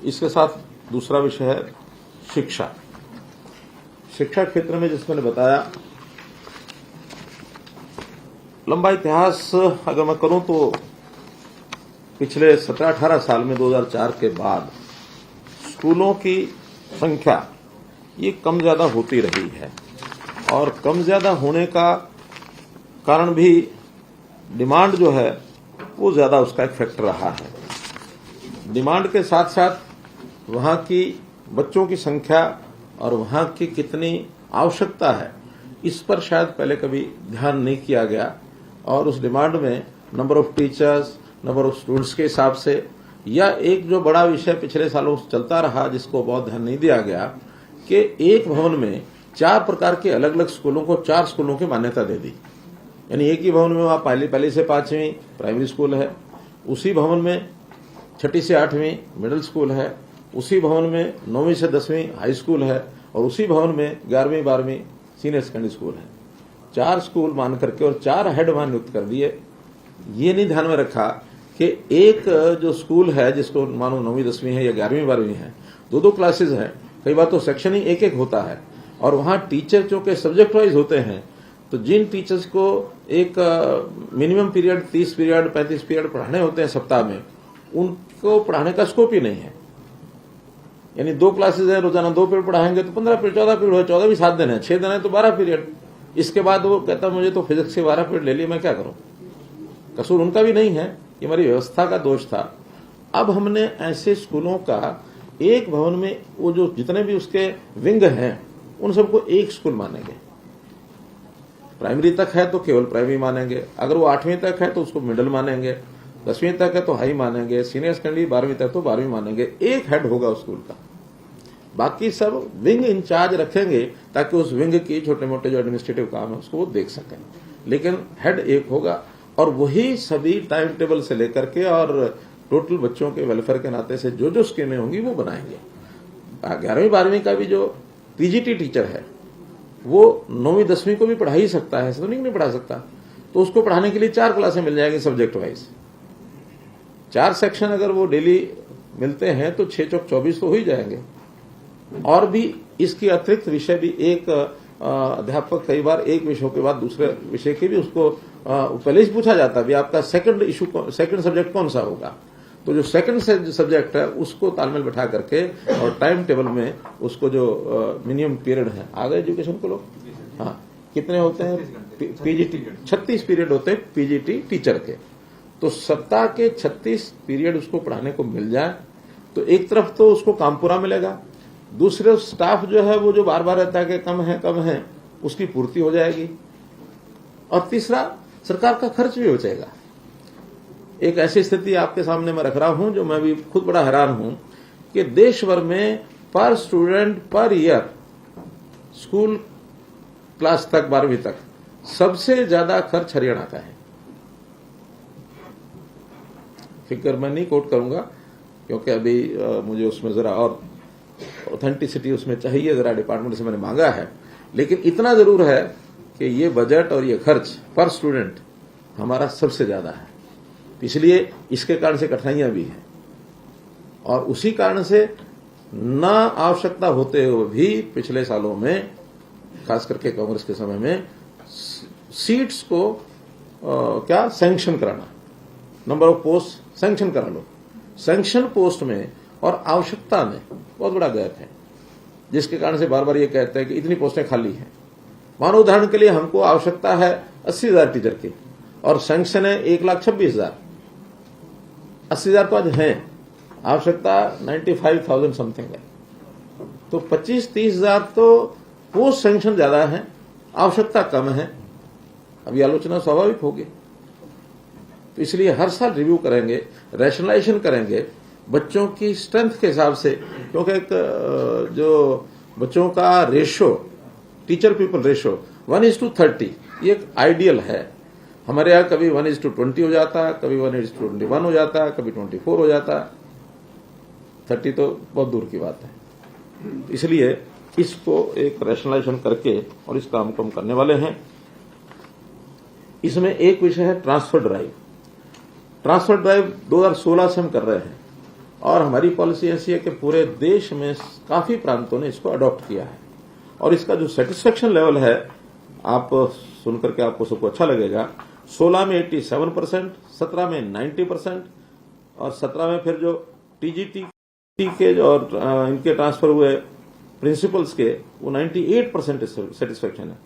इसके साथ दूसरा विषय है शिक्षा। शिक्षा क्षेत्र में जिस मैंने बताया, लंबा इतिहास अगर मैं करूं तो पिछले 17-18 साल में 2004 के बाद स्कूलों की संख्या ये कम ज्यादा होती रही है, और कम ज्यादा होने का कारण भी डिमांड जो है वो ज्यादा उसका एक फैक्टर रहा है। डिमांड के साथ साथ वहां की बच्चों की संख्या और वहां की कितनी आवश्यकता है, इस पर शायद पहले कभी ध्यान नहीं किया गया, और उस डिमांड में number of teachers, number of students के हिसाब से, या एक जो बड़ा विषय पिछले सालों से चलता रहा जिसको बहुत ध्यान नहीं दिया गया कि एक भवन में 4 प्रकार के अलग अलग स्कूलों को 4 स्कूलों की मान्यता दे दी। यानी एक ही भवन में वहां पहली से 5वीं प्राइमरी स्कूल है, उसी भवन में 6ठी से 8वीं मिडिल स्कूल है, उसी भवन में 9वीं से 10वीं हाई स्कूल है, और उसी भवन में 11वीं 12वीं सीनियर सेकेंडरी स्कूल है। 4 स्कूल मान करके और 4 हेड वहां नियुक्त कर दिए। ये नहीं ध्यान में रखा कि एक जो स्कूल है जिसको मानो 9वीं 10वीं है या 11वीं 12वीं है, 2 क्लासेज हैं, कई बार तो सेक्शन ही एक होता है, और वहां टीचर जो के सब्जेक्ट वाइज होते हैं, तो जिन टीचर्स को एक मिनिमम पीरियड 30 पीरियड 35 पीरियड पढ़ाने होते हैं सप्ताह में, उनको पढ़ाने का स्कोप ही नहीं है। यानी 2 क्लासेज है, रोजाना 2 पीरियड पढ़ाएंगे तो 15 पीरियड 14 पीरियड हो, 14 भी 7 दिन है, 6 दिन है तो 12 पीरियड। इसके बाद वो कहता मुझे तो फिजिक्स के 12 पीरियड ले लिए, मैं क्या करूं। कसूर उनका भी नहीं है, ये हमारी व्यवस्था का दोष था। अब हमने ऐसे स्कूलों का एक भवन में वो जो जितने भी उसके विंग हैं उन सबको एक स्कूल मानेंगे। प्राइमरी तक है तो केवल प्राइमरी मानेंगे, अगर वो 8वीं तक है तो उसको मिडिल मानेंगे, 10वीं तक है तो हाई मानेंगे, सीनियर सेकेंडरी 12वीं तक तो 12वीं मानेंगे। एक हेड होगा उस स्कूल का, बाकी सब विंग इंचार्ज रखेंगे ताकि उस विंग की छोटे मोटे जो एडमिनिस्ट्रेटिव काम है उसको वो देख सकें, लेकिन हेड एक होगा, और वही सभी टाइम टेबल से लेकर के और टोटल बच्चों के वेलफेयर के नाते से जो जो स्कीमें होंगी वो बनाएंगे। 11वीं 12वीं का भी जो पीजीटी टीचर है वो 9वीं 10वीं को भी पढ़ा ही सकता है, ऐसा तो नहीं पढ़ा सकता, तो उसको पढ़ाने के लिए 4 क्लासें मिल जाएंगी सब्जेक्ट वाइज। 4 सेक्शन अगर वो डेली मिलते हैं तो 6 चौक 24 तो हो ही जाएंगे। और भी इसके अतिरिक्त विषय भी एक अध्यापक कई बार एक विषय के बाद दूसरे विषय के भी उसको पहले ही पूछा जाता है आपका सेकंड सब्जेक्ट कौन सा होगा, तो जो सेकंड सब्जेक्ट है उसको तालमेल बैठा करके और टाइम टेबल में उसको जो मिनिमम पीरियड है आगे एजुकेशन को लोग कितने होते हैं पीजीटी 36 पीरियड होते हैं पीजीटी टीचर के, तो सप्ताह के 36 पीरियड उसको पढ़ाने को मिल जाए तो एक तरफ तो उसको काम पूरा मिलेगा, दूसरे स्टाफ जो है वो जो बार बार रहता है कि कम है उसकी पूर्ति हो जाएगी, और तीसरा सरकार का खर्च भी बचेगा। एक ऐसी स्थिति आपके सामने मैं रख रहा हूं जो मैं भी खुद बड़ा हैरान हूं कि देश भर में पर student per year school class तक 12वीं तक सबसे ज्यादा खर्च हरियाणा का है। फिगर मैं नहीं कोट करूंगा क्योंकि अभी मुझे उसमें जरा और ऑथेंटिसिटी उसमें चाहिए, जरा डिपार्टमेंट से मैंने मांगा है, लेकिन इतना जरूर है कि ये बजट और ये खर्च पर स्टूडेंट हमारा सबसे ज्यादा है, इसलिए इसके कारण से कठिनाइयां भी हैं, और उसी कारण से न आवश्यकता होते हुए भी पिछले सालों में खास करके कांग्रेस के समय में सीट्स को क्या सैंक्शन कराना, नंबर ऑफ पोस्ट सैंक्शन करा लो, सैंक्शन पोस्ट में और आवश्यकता में बहुत बड़ा गैप है, जिसके कारण से बार बार ये कहते हैं कि इतनी पोस्टें खाली हैं। मानो उदाहरण के लिए हमको आवश्यकता है 80,000 टीचर की और सैंक्शन है 1,26,000, 80,000 तो आज है, आवश्यकता 95,000 समथिंग है, तो 25-30,000 तो पोस्ट सैंक्शन ज्यादा है, आवश्यकता कम है। अभी आलोचना स्वाभाविक होगी, तो इसलिए हर साल रिव्यू करेंगे, रैशनलाइजेशन करेंगे बच्चों की स्ट्रेंथ के हिसाब से, क्योंकि एक जो बच्चों का रेशो टीचर पीपल रेशो 1:30 ये एक आइडियल है। हमारे यहाँ कभी 1:20 हो जाता है, कभी 1:21 हो जाता है, कभी 24 हो जाता है, 30 तो बहुत दूर की बात है। इसलिए इसको एक रैशनलाइजेशन करके और इस काम को हम करने वाले हैं। इसमें एक विषय है ट्रांसफर ड्राइव। ट्रांसफर ड्राइव 2016 से हम कर रहे हैं, और हमारी पॉलिसी ऐसी है कि पूरे देश में काफी प्रांतों ने इसको अडॉप्ट किया है और इसका जो सेटिस्फेक्शन लेवल है, आप सुनकर के आपको सबको अच्छा लगेगा। 16 में 87%, 17 में 90% और 17 में फिर जो टीजीटी के और इनके ट्रांसफर हुए प्रिंसिपल्स के, वो 98% सेटिस्फेक्शन है।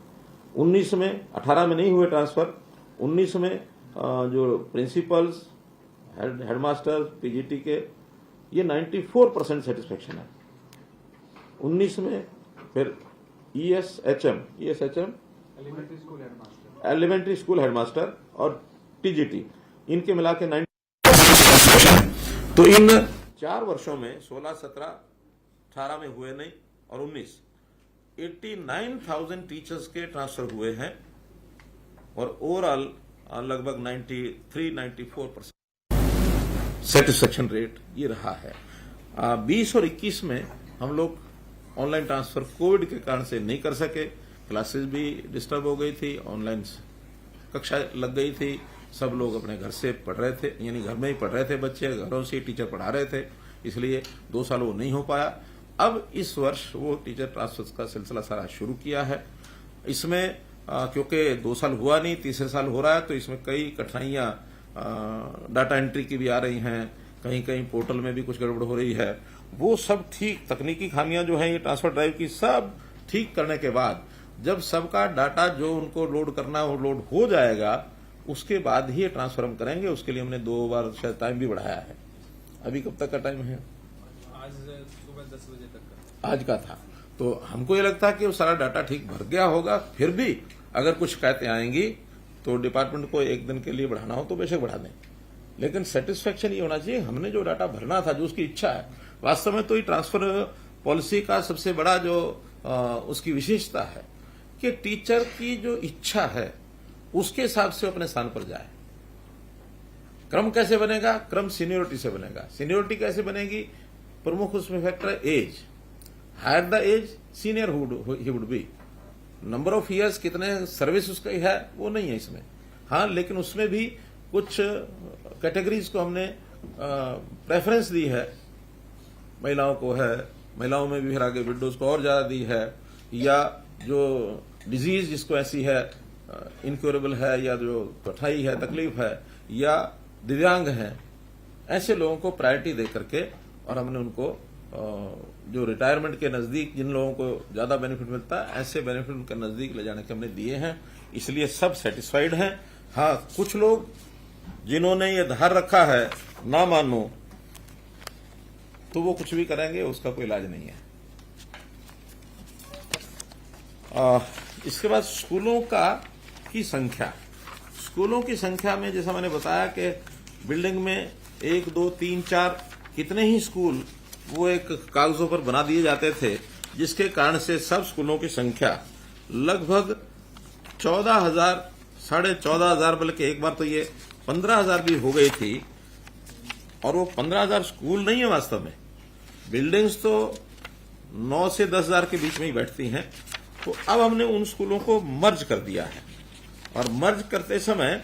19 में 18 में नहीं हुए ट्रांसफर, 19 में जो प्रिंसिपल्स, हेडमास्टर, पीजीटी के, ये 94% सेटिस्फेक्शन है। 19 में फिर ईएसएचएम एलिमेंट्री स्कूल हेडमास्टर और टीजीटी, इनके मिला के 90%। तो इन 4 वर्षों में 16, 17, 18 में हुए नहीं और 19, 89,000 टीचर्स के ट्रांसफर हुए हैं और ओवरऑल लगभग 93-94% सेटिस्फेक्शन रेट ये रहा है। 20 और 21 में हम लोग ऑनलाइन ट्रांसफर कोविड के कारण से नहीं कर सके, क्लासेस भी डिस्टर्ब हो गई थी, ऑनलाइन कक्षा लग गई थी, सब लोग अपने घर से पढ़ रहे थे, यानी घर में ही पढ़ रहे थे बच्चे, घरों से टीचर पढ़ा रहे थे, इसलिए 2 साल वो नहीं हो पाया। अब इस वर्ष वो टीचर ट्रांसफर का सिलसिला सारा शुरू किया है। इसमें क्योंकि 2 साल हुआ नहीं, तीसरे साल हो रहा है, तो इसमें कई कठिनाइयां डाटा एंट्री की भी आ रही हैं, कहीं कहीं पोर्टल में भी कुछ गड़बड़ हो रही है। वो सब ठीक, तकनीकी खामियां जो हैं ये ट्रांसफर ड्राइव की, सब ठीक करने के बाद जब सबका डाटा जो उनको लोड करना है वो लोड हो जाएगा, उसके बाद ही ये ट्रांसफर हम करेंगे। उसके लिए हमने 2 बार शायद टाइम भी बढ़ाया है। अभी कब तक का टाइम है? आज सुबह 10 बजे तक का आज का था। तो हमको ये लगता है कि वो सारा डाटा ठीक भर गया होगा। फिर भी अगर कुछ शिकायतें आएंगी तो डिपार्टमेंट को 1 दिन के लिए बढ़ाना हो तो बेशक बढ़ा दें, लेकिन सेटिस्फेक्शन ये होना चाहिए हमने जो डाटा भरना था, जो उसकी इच्छा है। वास्तव में तो ये ट्रांसफर पॉलिसी का सबसे बड़ा जो उसकी विशेषता है कि टीचर की जो इच्छा है उसके हिसाब से अपने स्थान पर जाए। क्रम कैसे बनेगा? क्रम सीनियोरिटी से बनेगा। सीनियोरिटी कैसे बनेगी? प्रमुख उसमें फैक्टर है age. Higher the age senior he would be. Number of years, कितने सर्विस उसका है, वो नहीं है इसमें। हाँ, लेकिन उसमें भी कुछ कैटेगरीज को हमने प्रेफरेंस दी है। महिलाओं को है, महिलाओं में भी फिर आगे विडोज को और ज्यादा दी है, या जो डिजीज जिसको ऐसी है इनक्योरेबल है, या जो कठिनाई है, तकलीफ है, या दिव्यांग हैं, ऐसे लोगों को प्रायोरिटी दे करके, और हमने उनको जो रिटायरमेंट के नजदीक जिन लोगों को ज्यादा बेनिफिट मिलता है, ऐसे बेनिफिट उनके नजदीक ले जाने के हमने दिए हैं। इसलिए सब सेटिस्फाइड हैं। हाँ, कुछ लोग जिन्होंने ये धार रखा है ना मानो तो वो कुछ भी करेंगे, उसका कोई इलाज नहीं है। इसके बाद स्कूलों की संख्या। स्कूलों की संख्या में जैसा मैंने बताया कि बिल्डिंग में 1, 2, 3, 4 कितने ही स्कूल वो एक कागजों पर बना दिए जाते थे, जिसके कारण से सब स्कूलों की संख्या लगभग 14,000, 14,500, बल्कि एक बार तो ये 15,000 भी हो गई थी। और वो 15,000 स्कूल नहीं है, वास्तव में बिल्डिंग्स तो 9 से 10,000 के बीच में ही बैठती हैं। तो अब हमने उन स्कूलों को मर्ज कर दिया है, और मर्ज करते समय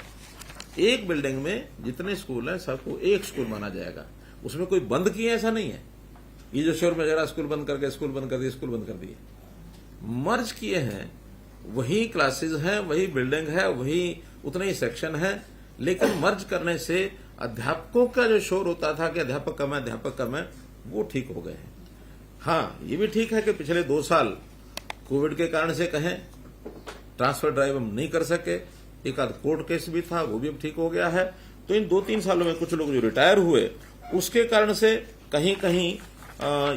एक बिल्डिंग में जितने स्कूल हैं सबको एक स्कूल माना जाएगा। उसमें कोई बंद किए ऐसा नहीं है, ये जो शोर में जरा स्कूल बंद करके स्कूल बंद कर दिए, स्कूल बंद कर दिए। मर्ज किए हैं, वही क्लासेस हैं, वही बिल्डिंग है, वही उतने ही सेक्शन है, लेकिन मर्ज करने से अध्यापकों का जो शोर होता था कि अध्यापक कम है, वो ठीक हो गए हैं। हाँ, ये भी ठीक है कि पिछले 2 साल कोविड के कारण से कहें ट्रांसफर ड्राइव हम नहीं कर सके, एक आध कोर्ट केस भी था, वो भी अब ठीक हो गया है। तो इन 2-3 सालों में कुछ लोग जो रिटायर हुए, उसके कारण से कहीं कहीं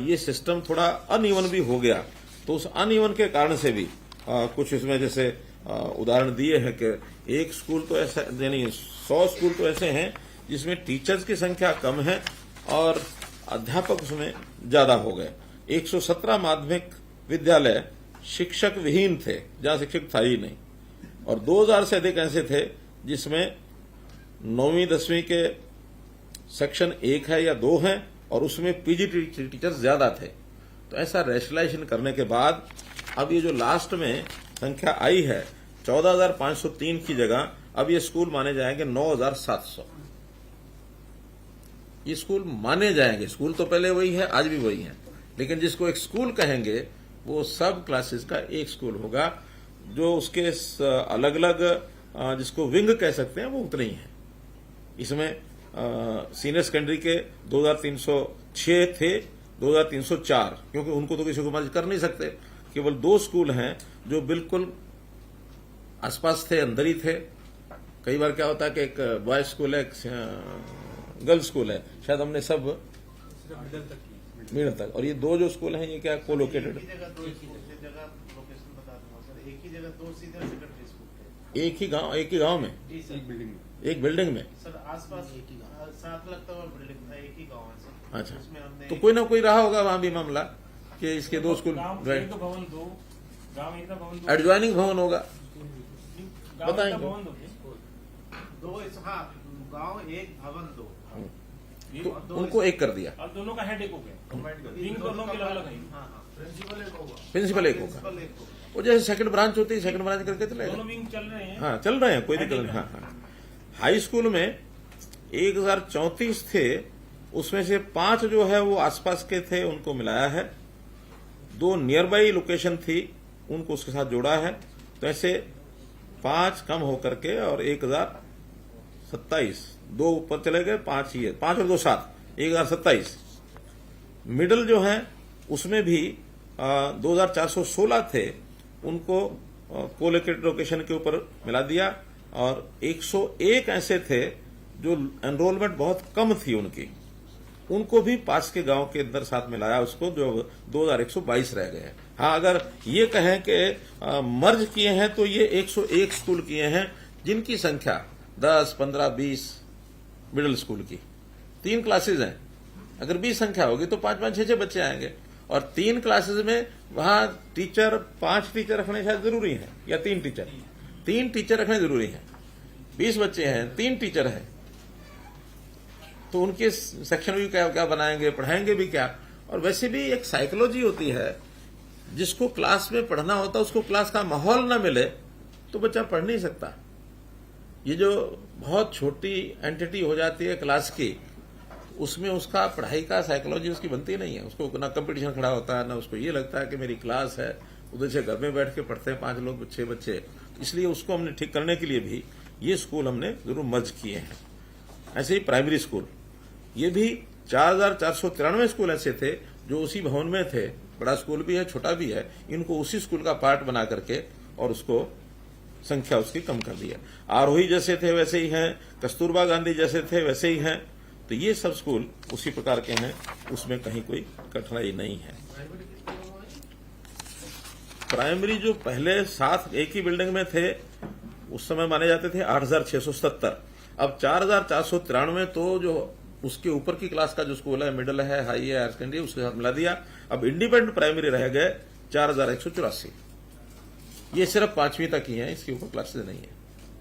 ये सिस्टम थोड़ा अनइवन भी हो गया। तो उस अनइवन के कारण से भी कुछ इसमें जैसे उदाहरण दिए हैं कि एक स्कूल तो ऐसा, यानी 100 स्कूल तो ऐसे हैं जिसमें टीचर्स की संख्या कम है और अध्यापक उसमें ज्यादा हो गए। 117 माध्यमिक विद्यालय शिक्षक विहीन थे, जहां शिक्षक था ही नहीं, और 2000 से अधिक ऐसे थे जिसमें 9वीं 10वीं के सेक्शन 1 है या 2 हैं, और उसमें पीजी टीचर्स ज्यादा थे। तो ऐसा रैशनलाइजेशन करने के बाद अब ये जो लास्ट में संख्या आई है 14,503 की जगह अब ये स्कूल माने जाएंगे 9,700। ये स्कूल माने जाएंगे। स्कूल तो पहले वही है, आज भी वही है, लेकिन जिसको एक स्कूल कहेंगे वो सब क्लासेस का एक स्कूल होगा। जो उसके अलग अलग जिसको विंग कह सकते हैं वो उतने ही हैं। इसमें सीनियर सेकेंडरी के 2306 थे, 2304, क्योंकि उनको तो किसी को मर्ज कर नहीं सकते। केवल 2 स्कूल हैं जो बिल्कुल आसपास थे, अंदर ही थे। कई बार क्या होता है कि एक बॉयज स्कूल है, एक गर्ल्स स्कूल है, शायद हमने सब सिर्फ मिडिल तक की। मिडिल तक, और ये 2 जो स्कूल हैं ये क्या कोलोकेटेड, एक ही जगह लोकेशन बता दूंगा सर। एक ही जगह 2 सीनियर सेकेंडरी स्कूल थे। एक ही गांव में, जी सर। एक बिल्डिंग में। सर आसपास एक ही गांव, साथ लगता हुआ बिल्डिंग था, एक ही गांव है सर। अच्छा, उसमें हमने तो कोई ना कोई रहा होगा वहां भी मामला कि इसके 2 स्कूल गांव एक भवन दो, गांव एक भवन दो, एडजॉइनिंग भवन होगा। गांव बताएं एक तो। भवन दो थे। 2 हाँ, गांव एक भवन 2। तो उनको एक कर दिया, अब दोनों का हेड एक हो गया, विंग दोनों के अलग है। हाँ, प्रिंसिपल एक होगा। प्रिंसिपल एक होगा। प्रिंसिपल एक होगा। वो जैसे सेकंड ब्रांच होती है, सेकंड ब्रांच करके चलेगा। दोनों विंग चल रहे हैं। हाँ, चल रहे हैं, कोई दिक्कत नहीं। हाँ हाँ। हाई स्कूल में 1034 थे, उसमें से 5 जो है वो आसपास के थे, उनको मिलाया है। 2 नियर बाई लोकेशन थी, उनको उसके साथ जोड़ा है। तो ऐसे 5 कम होकर के और 1027, 2 ऊपर चले गए, 5 ही है, 5 और 2 7, 1027। मिडल जो है उसमें भी 2416 थे, उनको कोलोकेटेड लोकेशन के ऊपर मिला दिया। और 101 ऐसे थे जो एनरोलमेंट बहुत कम थी उनकी, उनको भी पास के गांव के अंदर साथ मिलाया, उसको जो 2122 रह गए। हाँ, अगर ये कहें कि मर्ज किए हैं तो ये 101 स्कूल किए हैं, जिनकी संख्या 10, 15, 20 मिडिल स्कूल की 3 क्लासेज हैं। अगर 20 संख्या होगी तो 5-5, 6-6 बच्चे आएंगे, और 3 क्लासेज में वहां टीचर 5 टीचर रखने शायद जरूरी है, या 3 टीचर रखने जरूरी है। 20 बच्चे हैं, 3 टीचर हैं, तो उनके सेक्शन भी क्या बनाएंगे, पढ़ाएंगे भी क्या। और वैसे भी एक साइकोलॉजी होती है, जिसको क्लास में पढ़ना होता है उसको क्लास का माहौल ना मिले तो बच्चा पढ़ नहीं सकता। ये जो बहुत छोटी एंटिटी हो जाती है क्लास की, उसमें उसका पढ़ाई का साइकोलॉजी उसकी बनती नहीं है। उसको ना कंपटीशन खड़ा होता है, ना उसको ये लगता है कि मेरी क्लास है, उधर से घर में बैठ के पढ़ते हैं 5 लोग, 6 बच्चे। इसलिए उसको हमने ठीक करने के लिए भी ये स्कूल हमने जरूर मर्ज किए हैं। ऐसे ही प्राइमरी स्कूल, ये भी 4493 स्कूल ऐसे थे जो उसी भवन में थे। बड़ा स्कूल भी है, छोटा भी है, इनको उसी स्कूल का पार्ट बना करके और उसको संख्या उसकी कम कर दी है। आरोही जैसे थे वैसे ही हैं, कस्तूरबा गांधी जैसे थे वैसे ही हैं। तो ये सब स्कूल उसी प्रकार के हैं, उसमें कहीं कोई कठिनाई नहीं है। प्राइमरी जो पहले 7 एक ही बिल्डिंग में थे, उस समय माने जाते थे 8670। अब 4493 तो जो उसके ऊपर की क्लास का जो स्कूल है, मिडिल है, हाई है, हायर सेकेंडरी, उसके साथ मिला दिया। अब इंडिपेंडेंट प्राइमरी रह गए 4184। ये सिर्फ 5वीं तक ही है, इसके ऊपर क्लासेज नहीं है,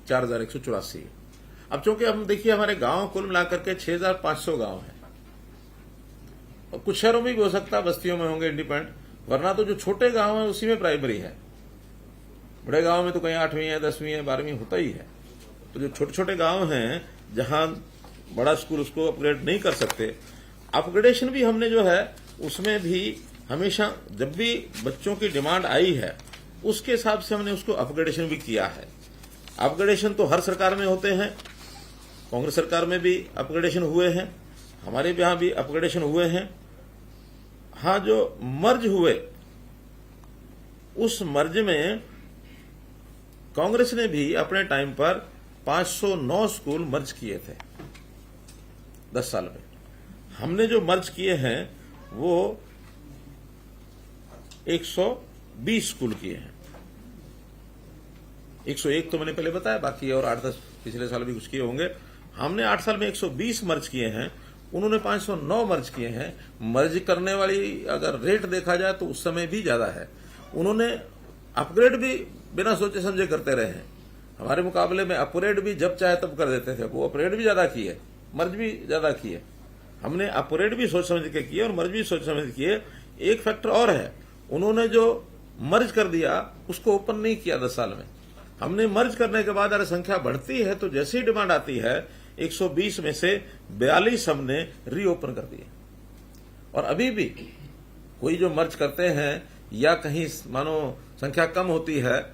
4184। अब चूंकि हम देखिए हमारे गांव कुल मिलाकर के 6500 गांव हैं, और कुछ शहरों में भी हो सकता है, बस्तियों में होंगे इंडिपेंडेंट, वरना तो जो छोटे गांव है उसी में प्राइमरी है। बड़े गांव में तो कहीं 8वीं है, 10वीं है, 12वीं होता ही है। तो जो छोटे छोटे गांव हैं जहां बड़ा स्कूल उसको अपग्रेड नहीं कर सकते, अपग्रेडेशन भी हमने जो है उसमें भी हमेशा जब भी बच्चों की डिमांड आई है उसके हिसाब से हमने उसको अपग्रेडेशन भी किया है। अपग्रेडेशन तो हर सरकार में होते हैं, कांग्रेस सरकार में भी अपग्रेडेशन हुए हैं, हमारे यहां भी अपग्रेडेशन हुए हैं। हाँ, जो मर्ज हुए उस मर्ज में कांग्रेस ने भी अपने टाइम पर 509 स्कूल मर्ज किए थे 10 साल में। हमने जो मर्ज किए हैं वो 120 स्कूल किए हैं। 101 तो मैंने पहले बताया, बाकी और 8-10 पिछले साल भी कुछ किए होंगे। हमने 8 साल में 120 मर्ज किए हैं, उन्होंने 509 मर्ज किए हैं। मर्ज करने वाली अगर रेट देखा जाए तो उस समय भी ज्यादा है। उन्होंने अपग्रेड भी बिना सोचे समझे करते रहे हैं। हमारे मुकाबले में अपग्रेड भी जब चाहे तब कर देते थे, वो अपग्रेड भी ज्यादा किए, मर्ज भी ज्यादा किए। हमने अपग्रेड भी सोच समझ के किए और मर्ज भी सोच समझ किए। एक फैक्टर और है, उन्होंने जो मर्ज कर दिया उसको ओपन नहीं किया 10 साल में। हमने मर्ज करने के बाद अगर संख्या बढ़ती है तो जैसी डिमांड आती है 120 में से 42 हमने रीओपन कर दिए। और अभी भी कोई जो मर्ज करते हैं या कहीं मानो संख्या कम होती है,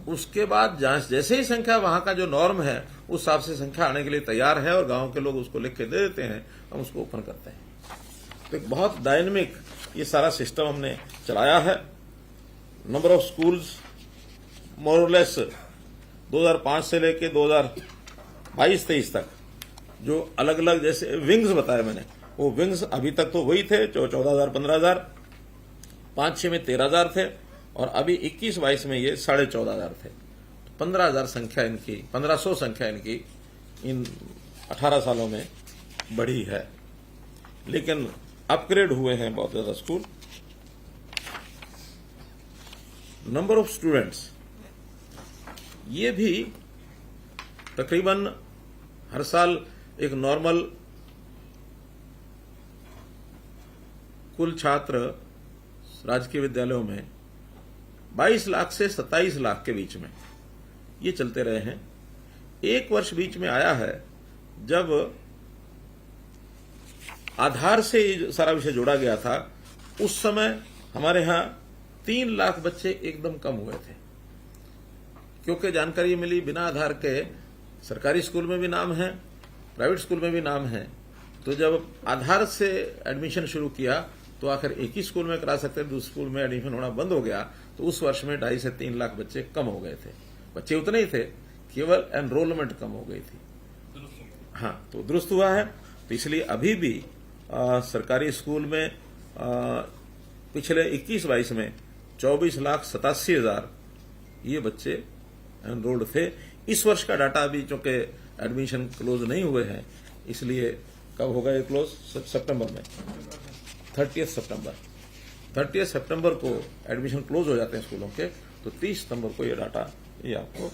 उसके बाद जांच जैसे ही संख्या वहां का जो नॉर्म है उस हिसाब से संख्या आने के लिए तैयार है और गांव के लोग उसको लिख के दे देते हैं, हम उसको ओपन करते हैं। तो एक बहुत डायनेमिक ये सारा सिस्टम हमने चलाया है। नंबर ऑफ स्कूल्स मोरलेस 2005 से लेके 2022-23 तक जो अलग अलग जैसे विंग्स बताए मैंने, वो विंग्स अभी तक तो वही थे जो 14,000 15,000, 5-6 में 13,000 थे और अभी 21-22 में ये 14,500 थे। 15,000 संख्या इनकी, 1,500 संख्या इनकी इन 18 सालों में बढ़ी है। लेकिन अपग्रेड हुए हैं बहुत ज्यादा स्कूल। नंबर ऑफ स्टूडेंट्स ये भी तकरीबन हर साल एक नॉर्मल कुल छात्र राजकीय विद्यालयों में 22 लाख से 27 लाख के बीच में ये चलते रहे हैं। एक वर्ष बीच में आया है जब आधार से ये सारा विषय जोड़ा गया था, उस समय हमारे यहां 3 लाख बच्चे एकदम कम हुए थे, क्योंकि जानकारी मिली बिना आधार के सरकारी स्कूल में भी नाम है, प्राइवेट स्कूल में भी नाम है। तो जब आधार से एडमिशन शुरू किया तो आखिर एक ही स्कूल में करा सकते, दूसरे स्कूल में एडमिशन होना बंद हो गया। तो उस वर्ष में 2.5 से 3 लाख बच्चे कम हो गए थे। बच्चे उतने ही थे, केवल एनरोलमेंट कम हो गई थी। हाँ, तो दुरुस्त हुआ है। तो इसलिए अभी भी सरकारी स्कूल में पिछले 21-22 में 24,87,000 ये बच्चे एनरोल्ड थे। इस वर्ष का डाटा अभी चूंकि एडमिशन क्लोज नहीं हुए हैं, इसलिए कब होगा ये क्लोज? सितंबर में 30 सितंबर को एडमिशन क्लोज हो जाते हैं स्कूलों के, तो 30 सितंबर को ये डाटा ये आपको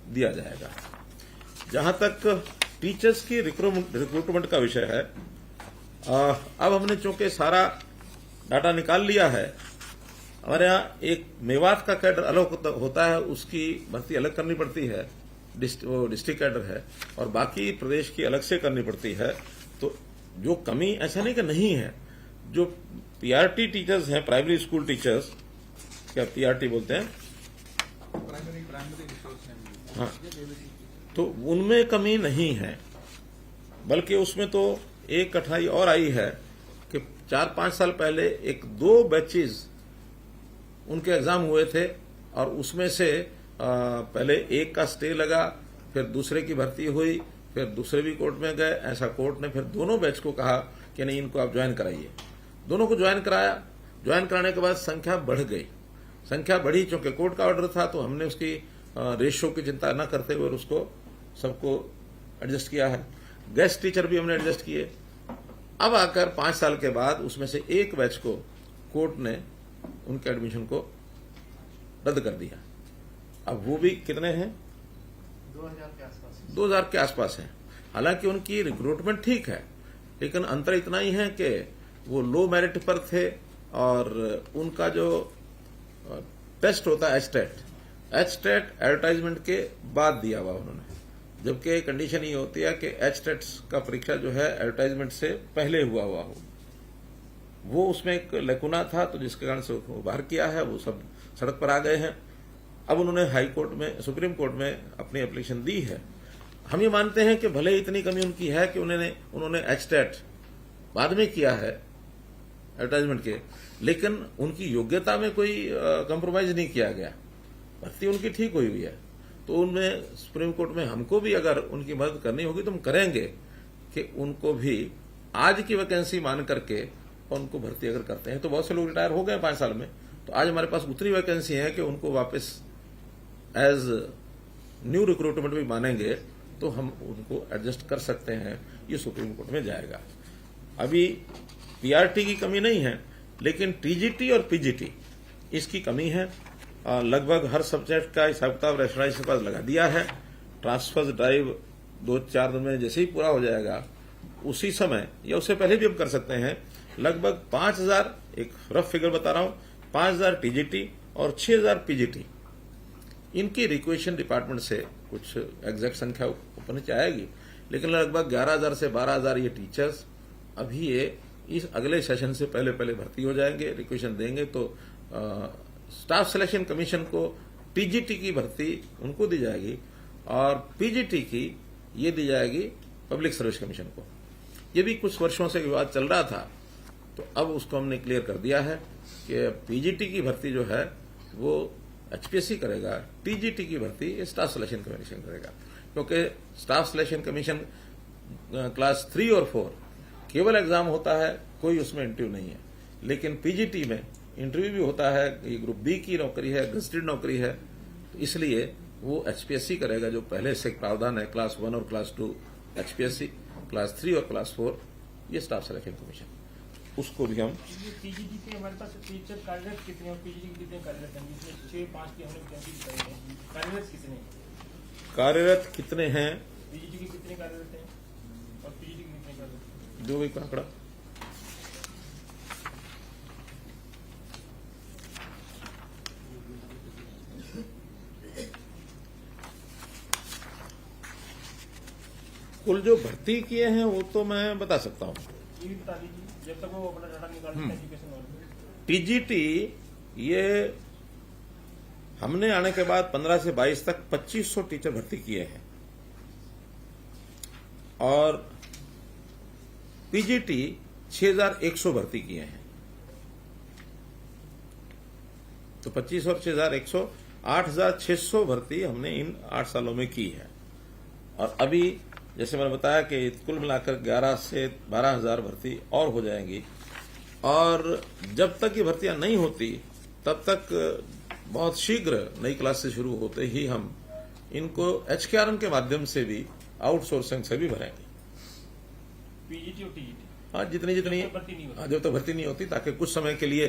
दिया जाएगा। जहां तक टीचर्स की रिक्रूटमेंट का विषय है, अब हमने चूंकि सारा डाटा निकाल लिया है। हमारे यहाँ एक मेवात का कैडर अलग होता है, उसकी भर्ती अलग करनी पड़ती है, वो डिस्ट्रिक्ट कैडर है, और बाकी प्रदेश की अलग से करनी पड़ती है। तो जो कमी ऐसा नहीं कि नहीं है, जो पीआरटी टीचर्स हैं, प्राइमरी स्कूल टीचर्स, क्या पीआरटी बोलते हैं, हाँ, तो उनमें कमी नहीं है, बल्कि उसमें तो एक कठिनाई और आई है कि 4-5 साल पहले 1-2 बैचेज उनके एग्जाम हुए थे और उसमें से पहले एक का स्टे लगा, फिर दूसरे की भर्ती हुई, फिर दूसरे भी कोर्ट में गए। ऐसा कोर्ट ने फिर दोनों बैच को कहा कि नहीं, इनको आप ज्वाइन कराइए। दोनों को ज्वाइन कराया। ज्वाइन कराने के बाद संख्या बढ़ गई। संख्या बढ़ी चूंकि कोर्ट का ऑर्डर था, तो हमने उसकी रेशियो की चिंता न करते हुए उसको सबको एडजस्ट किया है। गेस्ट टीचर भी हमने एडजस्ट किए। अब आकर 5 साल के बाद उसमें से एक बैच को कोर्ट ने उनके एडमिशन को रद्द कर दिया। अब वो भी कितने हैं? 2000 के आसपास हैं। हालांकि उनकी रिक्रूटमेंट ठीक है, लेकिन अंतर इतना ही है कि वो लो मेरिट पर थे और उनका जो टेस्ट होता है एचटेट एडवर्टाइजमेंट के बाद दिया हुआ उन्होंने, जबकि कंडीशन ये होती है कि एचटेट का परीक्षा जो है एडवर्टाइजमेंट से पहले हुआ हो। वो उसमें एक लेकुना था, तो जिसके कारण से वो बाहर किया है। वो सब सड़क पर आ गए हैं। अब उन्होंने हाई कोर्ट में, सुप्रीम कोर्ट में अपनी एप्लीकेशन दी है। हम ये मानते हैं कि भले इतनी कमी उनकी है कि उन्होंने एचटेट बाद में किया है एडवर्टाइजमेंट के, लेकिन उनकी योग्यता में कोई कंप्रोमाइज नहीं किया गया। भर्ती उनकी ठीक हुई है। तो उनमें सुप्रीम कोर्ट में हमको भी अगर उनकी मदद करनी होगी तो हम करेंगे कि उनको भी आज की वैकेंसी मान करके उनको भर्ती अगर करते हैं। तो बहुत से लोग रिटायर हो गए 5 साल में, तो आज हमारे पास उतनी वैकेंसी है कि उनको वापस एज न्यू रिक्रूटमेंट भी मानेंगे तो हम उनको एडजस्ट कर सकते हैं। ये सुप्रीम कोर्ट में जाएगा। अभी पीआरटी की कमी नहीं है, लेकिन टीजीटी और पीजीटी इसकी कमी है। लगभग हर सब्जेक्ट का हिसाब किताब रेशनलाइज के पास लगा दिया है। ट्रांसफर ड्राइव 2-4 दिन में जैसे ही पूरा हो जाएगा, उसी समय या उससे पहले भी हम कर सकते हैं। लगभग 5,000, एक रफ फिगर बता रहा हूं, 5,000 टीजीटी और 6,000 पीजीटी, इनकी रिक्वेशन डिपार्टमेंट से कुछ एग्जैक्ट संख्या ऊपर नीचे आएगी, लेकिन लगभग 11,000 से 12,000 ये टीचर्स अभी ये इस अगले सेशन से पहले पहले भर्ती हो जाएंगे, रिक्वेशन देंगे तो स्टाफ सिलेक्शन कमीशन को टीजीटी की भर्ती उनको दी जाएगी और पीजीटी की ये दी जाएगी पब्लिक सर्विस कमीशन को। ये भी कुछ वर्षों से विवाद चल रहा था, तो अब उसको हमने क्लियर कर दिया है कि पीजीटी की भर्ती जो है वो एचपीएससी करेगा, टीजीटी की भर्ती स्टाफ सिलेक्शन कमीशन करेगा, क्योंकि स्टाफ सिलेक्शन कमीशन क्लास 3 और 4 केवल एग्जाम होता है, कोई उसमें इंटरव्यू नहीं है। लेकिन पीजीटी में इंटरव्यू भी होता है, ये ग्रुप बी की नौकरी है, गजेटेड नौकरी है, तो इसलिए वो एचपीएससी करेगा। जो पहले से प्रावधान है क्लास 1 और क्लास 2 एचपीएससी, क्लास 3 और क्लास 4 ये स्टाफ सिलेक्शन कमीशन, उसको भी हम पीजीटी के हमारे पास टीचर कार्यरत कितने और पीजीटी के कितने कार्यरत हैं, जिसमें 6-5 की हमने वैकेंसी बताई है, कार्यरत कितने हैं? कार्यरत कितने हैं, पीजीटी के कितने कार्यरत हैं और पीजीटी के कितने कार्यरत हैं? जो भी आंकड़ा कुल जो भर्ती किए हैं वो तो मैं बता सकता हूं। ये भी बता दीजिए जब तक वो अपना डाटा निकालते हैं एजुकेशन वाले। टीजीटी ये हमने आने के बाद 15 से 22 तक 2500 टीचर भर्ती किए हैं और पीजीटी 6100 भर्ती किए हैं। तो 25 और 6100 8600 भर्ती हमने इन 8 सालों में की है। और अभी जैसे मैंने बताया कि कुल मिलाकर 11 से 12,000 भर्ती और हो जाएंगी और जब तक ये भर्तियां नहीं होती तब तक बहुत शीघ्र नई क्लास से शुरू होते ही हम इनको एचकेआरएम के माध्यम से भी आउटसोर्सिंग से भी भरेंगे। पीजीटी और टीजीटी हाँ, जितनी जब तक भर्ती नहीं होती। जब तक भर्ती नहीं होती, ताकि कुछ समय के लिए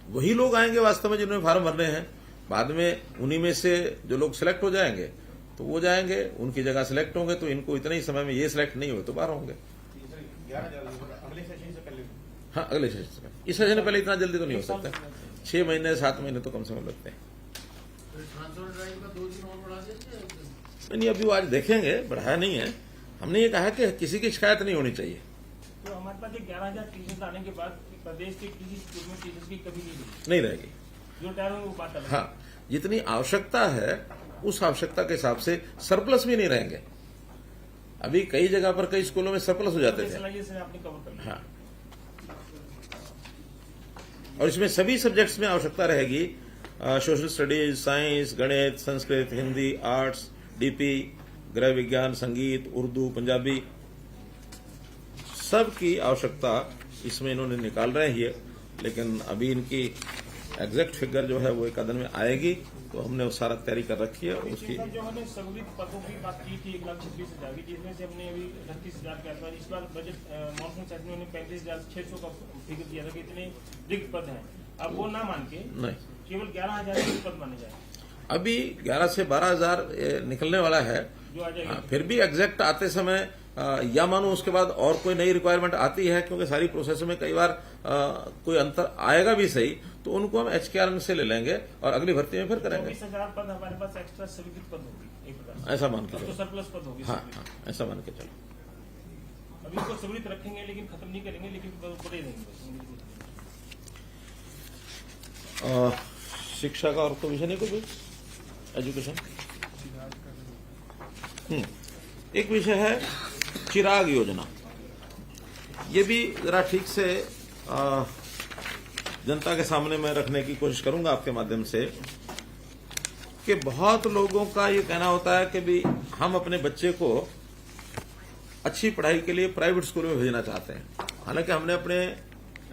वही लोग आएंगे वास्तव में जिन्होंने फार्म भरने हैं। बाद में उन्हीं में से जो लोग सिलेक्ट हो जाएंगे तो वो जाएंगे, उनकी जगह सिलेक्ट होंगे, तो इनको इतने ही समय में ये सिलेक्ट नहीं हुए तो बाहर होंगे। 11,000 अगले सेशन से पहले। हाँ, अगले सेशन से पहले। इस सेशन से पहले इतना जल्दी तो नहीं हो सकता, 6 महीने 7 महीने तो कम समय लगते हैं। ट्रांसफर ड्राइव का 2 दिन और बढ़ा देंगे। नहीं, अभी वो आज देखेंगे, बढ़ाया नहीं है। हमने ये कहा कि किसी की शिकायत नहीं होनी चाहिए। तो हमारे पास 11,000 टीचर्स आने के बाद प्रदेश के किसी स्कूल में टीचर्स की कमी नहीं रहेगी। जो टायर वो बात अलग है। हाँ, जितनी आवश्यकता है उस आवश्यकता के हिसाब से सरप्लस भी नहीं रहेंगे। अभी कई जगह पर कई स्कूलों में सरप्लस हो जाते थे। आपने कवर कर लिया। हाँ, और इसमें सभी सब्जेक्ट्स में आवश्यकता रहेगी, सोशल स्टडीज, साइंस, गणित, संस्कृत, हिंदी, आर्ट्स, डीपी, गृह विज्ञान, संगीत, उर्दू, पंजाबी, सब की आवश्यकता इसमें इन्होंने निकाल रहे हैं। लेकिन अभी इनकी एग्जैक्ट फिगर जो है वो एक आध में आएगी, तो हमने वो सारा तैयारी कर रखी है। उसकी जो हमने सभी पदों की बात की थी 1,26,000 की, जिसमें से हमने अभी 38,000 के आसपास, इस बार बजट मॉनसून सेशन में 35,600 का फिगर दिया था कि इतने रिक्त पद हैं। अब वो ना मान के नहीं, केवल 11,000 पद माने जाए। अभी 11 से 12,000 निकलने वाला है। जो आ जाएगी। फिर भी एग्जैक्ट आते समय या मानो उसके बाद और कोई नई रिक्वायरमेंट आती है, क्योंकि सारी प्रोसेस में कई बार कोई अंतर आएगा भी सही, तो उनको हम एचकेआरएम से ले लेंगे और अगली भर्ती में फिर करेंगे। 24,000 पद हमारे पास एक्स्ट्रा स्वीकृत पद होगी एक प्रकार से। ऐसा मान के अब तो चलो। सरप्लस पद होगी। हाँ, हाँ, ऐसा मान के चलो। अभी इसको स्वीकृत रखेंगे, लेकिन खत्म नहीं करेंगे, लेकिन बढ़े रहेंगे। शिक्षा का और कोई विषय नहीं, कोई एजुकेशन। एक विषय है चिराग योजना। ये भी जरा ठीक से जनता के सामने मैं रखने की कोशिश करूंगा आपके माध्यम से, कि बहुत लोगों का ये कहना होता है कि भी हम अपने बच्चे को अच्छी पढ़ाई के लिए प्राइवेट स्कूल में भेजना चाहते हैं। हालांकि हमने अपने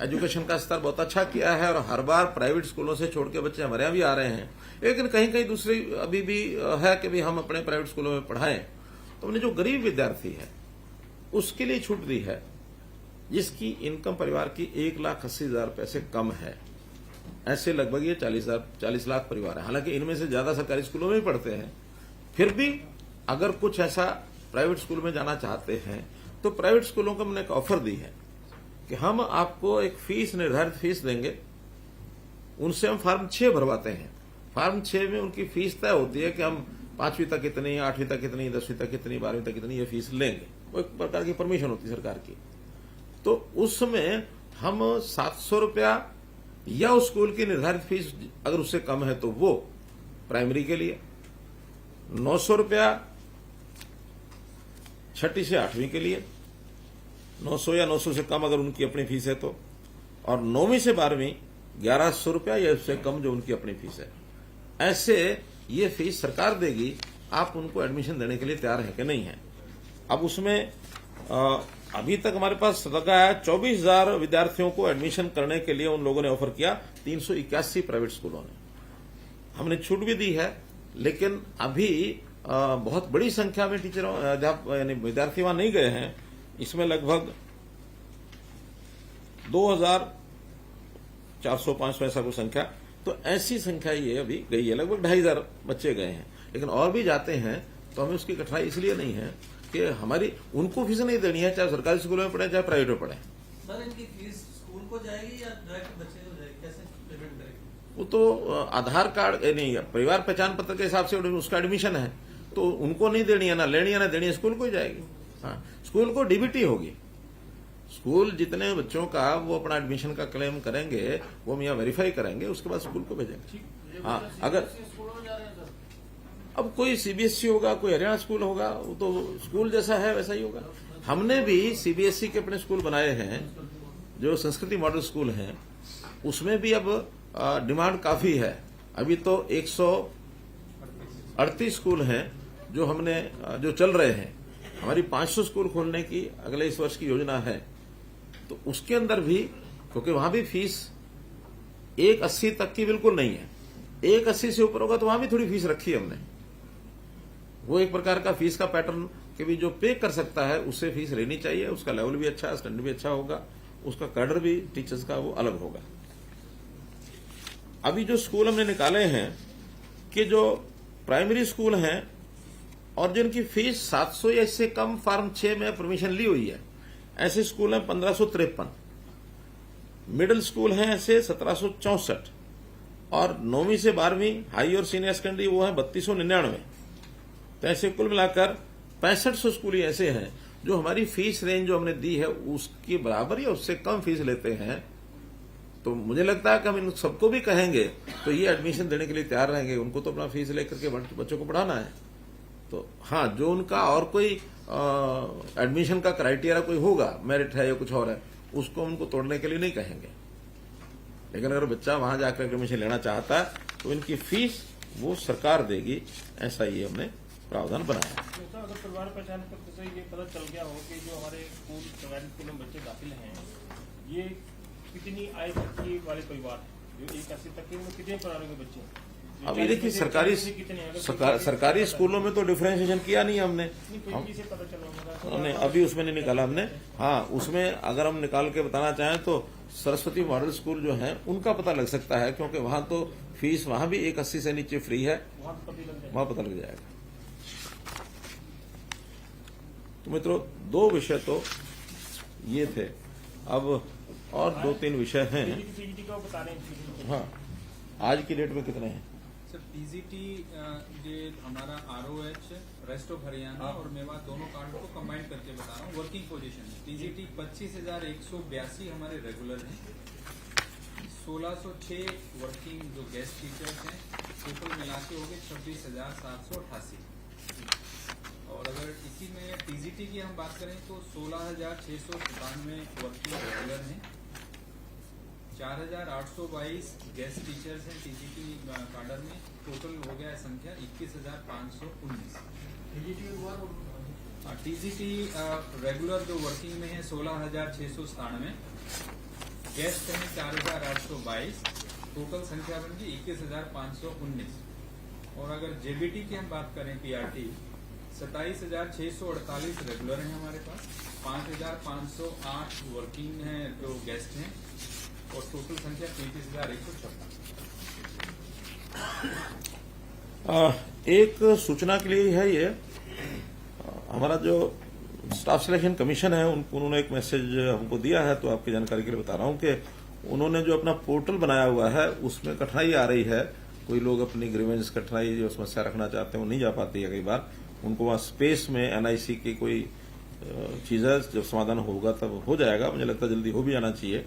एजुकेशन का स्तर बहुत अच्छा किया है और हर बार प्राइवेट स्कूलों से छोड़ के बच्चे हमारे यहाँ भी आ रहे हैं, लेकिन कहीं कहीं दूसरी अभी भी है कि भी हम अपने प्राइवेट स्कूलों में पढ़ाएं। तो हमने जो गरीब विद्यार्थी है उसके लिए छूट दी है, जिसकी इनकम परिवार की 1,80,000 रुपए से कम है। ऐसे लगभग ये 40 लाख परिवार है। हालांकि इनमें से ज्यादा सरकारी स्कूलों में ही पढ़ते हैं। फिर भी अगर कुछ ऐसा प्राइवेट स्कूल में जाना चाहते हैं तो प्राइवेट स्कूलों को हमने एक ऑफर दी है कि हम आपको एक फीस, निर्धारित फीस देंगे। उनसे हम फॉर्म 6 भरवाते हैं। फॉर्म 6 में उनकी फीस तय होती है कि हम 5वीं तक कितनी, 8वीं तक कितनी, 10वीं तक कितनी, 12वीं तक कितनी ये फीस लेंगे। वो एक प्रकार की परमिशन होती है सरकार की। तो उसमें हम 700 रुपया या उस स्कूल की निर्धारित फीस अगर उससे कम है तो वो प्राइमरी के लिए, 900 रुपया छठी से 8वीं के लिए, 900 या 900 से कम अगर उनकी अपनी फीस है तो, और 9वीं से 12वीं 1100 रुपया या उससे कम जो उनकी अपनी फीस है। ऐसे ये फीस सरकार देगी, आप उनको एडमिशन देने के लिए तैयार है कि नहीं है। अब उसमें अभी तक हमारे पास लगा है 24,000 विद्यार्थियों को एडमिशन करने के लिए उन लोगों ने ऑफर किया, 381 प्राइवेट स्कूलों ने। हमने छूट भी दी है, लेकिन अभी बहुत बड़ी संख्या में टीचरों यानी विद्यार्थी वहां नहीं गए हैं। इसमें लगभग 2,400-500 ऐसा कोई संख्या, तो ऐसी संख्या ये अभी गई है, लगभग 2,500 बच्चे गए हैं। लेकिन और भी जाते हैं तो हमें उसकी कठिनाई इसलिए नहीं है कि हमारी उनको फीस नहीं देनी है, चाहे सरकारी स्कूलों में पढ़े चाहे प्राइवेट में पढ़े। सर इनकी फीस स्कूल को जाएगी या डायरेक्ट बच्चे को जाएगी, कैसे पेमेंट करेंगे? वो तो आधार कार्ड नहीं, परिवार पहचान पत्र के हिसाब से उसका एडमिशन है, तो उनको नहीं देनी है, ना लेनी है ना देनी है, स्कूल को ही जाएगी। हाँ, स्कूल को डीबीटी होगी। स्कूल जितने बच्चों का वो अपना एडमिशन का क्लेम करेंगे वो हम यहाँ वेरीफाई करेंगे, उसके बाद स्कूल को भेजेंगे। हाँ, अगर स्कूलों में जा रहे हैं सर, अब कोई सीबीएसई होगा, कोई हरियाणा स्कूल होगा, वो तो स्कूल जैसा है वैसा ही होगा। हमने भी सीबीएसई के अपने स्कूल बनाए हैं, जो संस्कृति मॉडल स्कूल हैं, उसमें भी अब डिमांड काफी है। अभी तो 138 स्कूल हैं जो हमने जो चल रहे हैं। हमारी 500 स्कूल खोलने की अगले इस वर्ष की योजना है, तो उसके अंदर भी, क्योंकि वहां भी फीस 180 तक की बिल्कुल नहीं है, 180 से ऊपर होगा तो वहां भी थोड़ी फीस रखी है हमने। वो एक प्रकार का फीस का पैटर्न कि भी जो पे कर सकता है उससे फीस लेनी चाहिए, उसका लेवल भी अच्छा, स्टैंडर्ड भी अच्छा होगा, उसका कैडर भी टीचर्स का वो अलग होगा। अभी जो स्कूल हमने निकाले हैं कि जो प्राइमरी स्कूल हैं और जिनकी फीस 700 या इससे कम फॉर्म 6 में परमिशन ली हुई है, ऐसे स्कूल हैं 1553, मिडिल स्कूल हैं ऐसे 1764, और 9वीं से 12वीं हाई और सीनियर सेकेंडरी वो है 3299। तो ऐसे कुल मिलाकर 6500 स्कूल ही ऐसे हैं जो हमारी फीस रेंज जो हमने दी है उसके बराबर या उससे कम फीस लेते हैं। तो मुझे लगता है कि हम इन सबको भी कहेंगे तो ये एडमिशन देने के लिए तैयार रहेंगे। उनको तो अपना फीस लेकर के बच्चों को पढ़ाना है। तो हाँ, जो उनका और कोई एडमिशन का क्राइटेरिया कोई होगा, मेरिट है या कुछ और है, उसको उनको तोड़ने के लिए नहीं कहेंगे। लेकिन अगर बच्चा वहां जाकर एडमिशन लेना चाहता है तो इनकी फीस वो सरकार देगी, ऐसा ही हमने प्रावधान बनाया। तो अगर परिवार पहचान पत्र से ये पता चल गया हो कि जो हमारे स्कूल सरकारी स्कूलों में बच्चे दाखिल हैं, ये कितनी आय तक के वाले परिवार हैं, जो 180 तक के, वो कितने परिवारों के बच्चे हैं? अभी देखिए सरकारी स्कूलों में तो डिफरेंशिएशन किया नहीं हमने, हमने अभी उसमें नहीं निकाला हमने। हाँ, उसमें अगर हम निकाल के बताना चाहें तो सरस्वती मॉडल स्कूल जो है उनका पता लग सकता है, क्योंकि वहां तो फीस वहां भी 180 से नीचे फ्री है, वहां पता लग जाएगा। तो मित्रों, 2 विषय तो ये थे, अब और 2-3 विषय हैं। हाँ, आज की डेट में कितने हैं सर? पीजीटी जो हमारा आरओएच, रेस्ट ऑफ हरियाणा और मेवात दोनों कार्ड को कंबाइन करके बता रहा हूँ। वर्किंग पोजीशन पीजीटी 25,182 हमारे रेगुलर हैं, 1606 वर्किंग जो गेस्ट टीचर्स हैं, टोटल मिला के हो गए 26,788। और अगर इसी में टीजीटी की हम बात करें तो 16,697 वर्किंग रेगुलर हैं, 4,822 गेस्ट टीचर्स हैं टीजीटी काडर में, टोटल हो गया संख्या 21,519। टीजीटी रेगुलर जो वर्किंग में है 16,697, गेस्ट हैं 4,822, टोटल संख्या बन गई 21,519। और अगर जेबीटी की हम बात करें पीआरटी 27,648 रेगुलर हैं हमारे पास, 5,508 वर्किंग हैं जो गेस्ट हैं, और टोटल संख्या 33,156। एक सूचना के लिए है ये, हमारा जो स्टाफ सिलेक्शन कमीशन है उन्होंने एक मैसेज हमको दिया है, तो आपकी जानकारी के लिए बता रहा हूं कि उन्होंने जो अपना पोर्टल बनाया हुआ है उसमें कठिनाई आ रही है। कोई लोग अपनी ग्रीवेंस कठिनाई जो समस्या रखना चाहते हैं वो नहीं जा पाती है, कई बार उनको वहां स्पेस में एनआईसी की कोई चीज है, जब समाधान होगा तब हो जाएगा। मुझे लगता है जल्दी हो भी जाना चाहिए।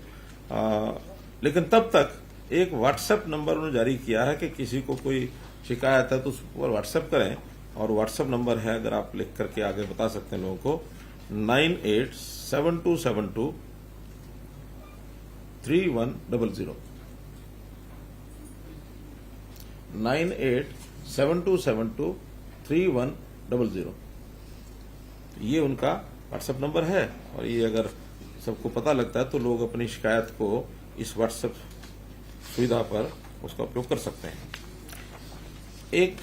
लेकिन तब तक एक व्हाट्सएप नंबर उन्होंने जारी किया है कि किसी को कोई शिकायत है तो उस पर व्हाट्सएप करें। और व्हाट्सएप नंबर है, अगर आप लिख करके आगे बता सकते हैं लोगों को, 9872723100 9872723100। ये उनका व्हाट्सएप नंबर है। और ये अगर सबको पता लगता है तो लोग अपनी शिकायत को इस व्हाट्सएप सुविधा पर उसका उपयोग कर सकते हैं। एक